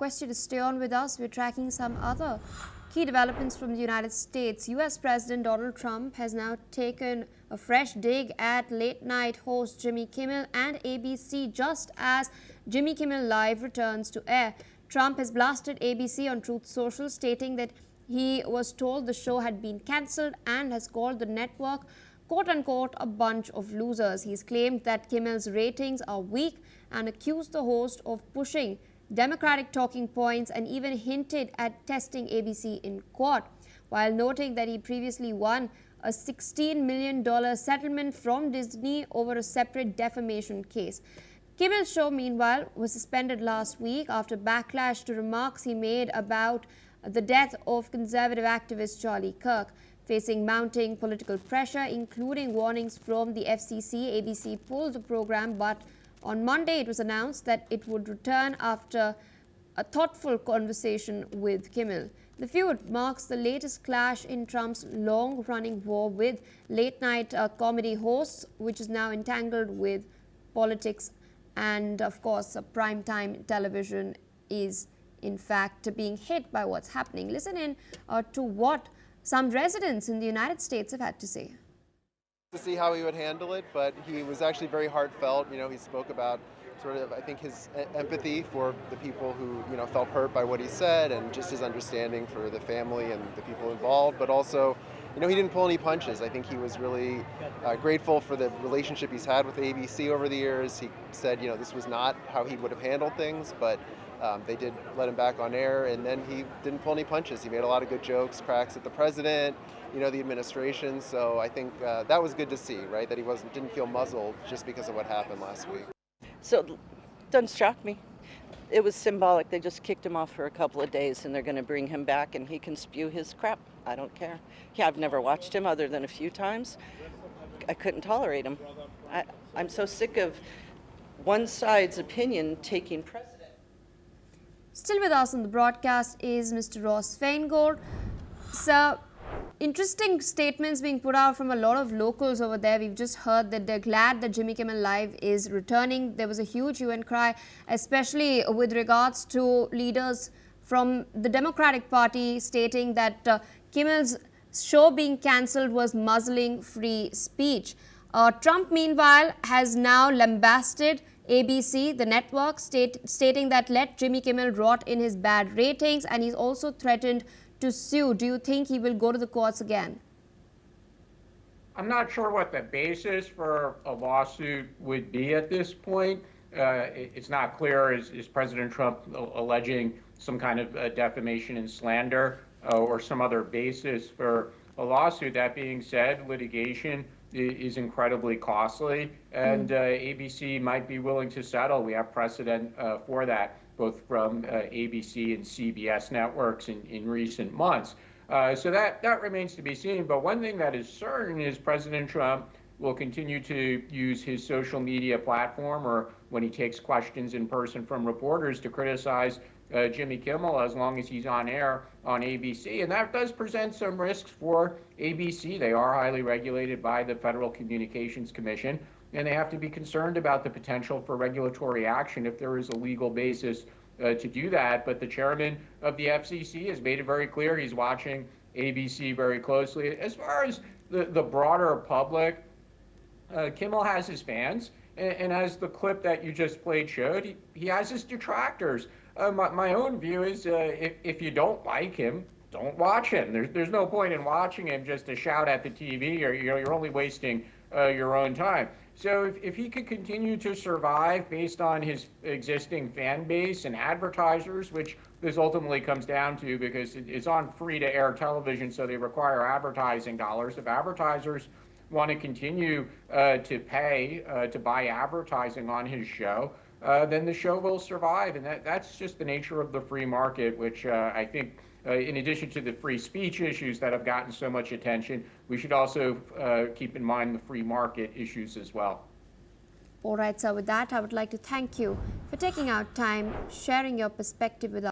request you to stay on with us. We're tracking some other key developments from the United States. U.S. President Donald Trump has now taken a fresh dig at late-night host Jimmy Kimmel and ABC just as Jimmy Kimmel Live returns to air. Trump has blasted ABC on Truth Social, stating that he was told the show had been cancelled and has called the network, quote-unquote, a bunch of losers. He's claimed that Kimmel's ratings are weak and accused the host of pushing Democratic talking points and even hinted at testing ABC in court, while noting that he previously won a $16 million settlement from Disney over a separate defamation case. Kimmel's show, meanwhile, was suspended last week after backlash to remarks he made about the death of conservative activist Charlie Kirk. Facing mounting political pressure, including warnings from the FCC, ABC pulled the program, but on Monday it was announced that it would return after a thoughtful conversation with Kimmel. The feud marks the latest clash in Trump's long-running war with late-night comedy hosts, which is now entangled with politics. And of course, primetime television is in fact being hit by what's happening. Listen in to what some residents in the United States have had to say. To see how he would handle it, but he was actually very heartfelt. You know, he spoke about sort of, I think, his empathy for the people who, you know, felt hurt by what he said, and just his understanding for the family and the people involved, but also, you know, he didn't pull any punches. I think he was really grateful for the relationship he's had with ABC over the years. He said, you know, this was not how he would have handled things, but they did let him back on air, and then he didn't pull any punches. He made a lot of good jokes, cracks at the president, you know, the administration. So I think that was good to see, right? That he didn't feel muzzled just because of what happened last week. So it doesn't shock me. It was symbolic. They just kicked him off for a couple of days, and they're going to bring him back, and he can spew his crap. I don't care. Yeah, I've never watched him other than a few times. I couldn't tolerate him. I'm so sick of one side's opinion taking precedent. Still with us on the broadcast is Mr. Ross Feingold. So, interesting statements being put out from a lot of locals over there. We've just heard that they're glad that Jimmy Kimmel Live is returning. There was a huge hue and cry, especially with regards to leaders from the Democratic Party stating that Kimmel's show being cancelled was muzzling free speech. Trump, meanwhile, has now lambasted ABC, the network, stating that let Jimmy Kimmel rot in his bad ratings, and he's also threatened to sue. Do you think he will go to the courts again? I'm not sure what the basis for a lawsuit would be at this point. It's not clear. Is President Trump alleging some kind of defamation and slander or some other basis for a lawsuit? That being said, litigation is incredibly costly, and ABC might be willing to settle. We have precedent for that, both from ABC and CBS networks in recent months. So that remains to be seen. But one thing that is certain is President Trump will continue to use his social media platform, or when he takes questions in person from reporters, to criticize Jimmy Kimmel as long as he's on air on ABC. And that does present some risks for ABC. They are highly regulated by the Federal Communications Commission, and they have to be concerned about the potential for regulatory action if there is a legal basis to do that. But the chairman of the FCC has made it very clear he's watching ABC very closely. As far as the broader public, Kimmel has his fans, and as the clip that you just played showed, he has his detractors. My own view is if you don't like him, don't watch him. There's no point in watching him just to shout at the TV, or you're only wasting your own time. So if he could continue to survive based on his existing fan base and advertisers, which this ultimately comes down to because it's on free-to-air television, so they require advertising dollars. If advertisers want to continue to pay to buy advertising on his show, then the show will survive. And that's just the nature of the free market, which I think, in addition to the free speech issues that have gotten so much attention, we should also keep in mind the free market issues as well. All right, so with that, I would like to thank you for taking out time, sharing your perspective with us.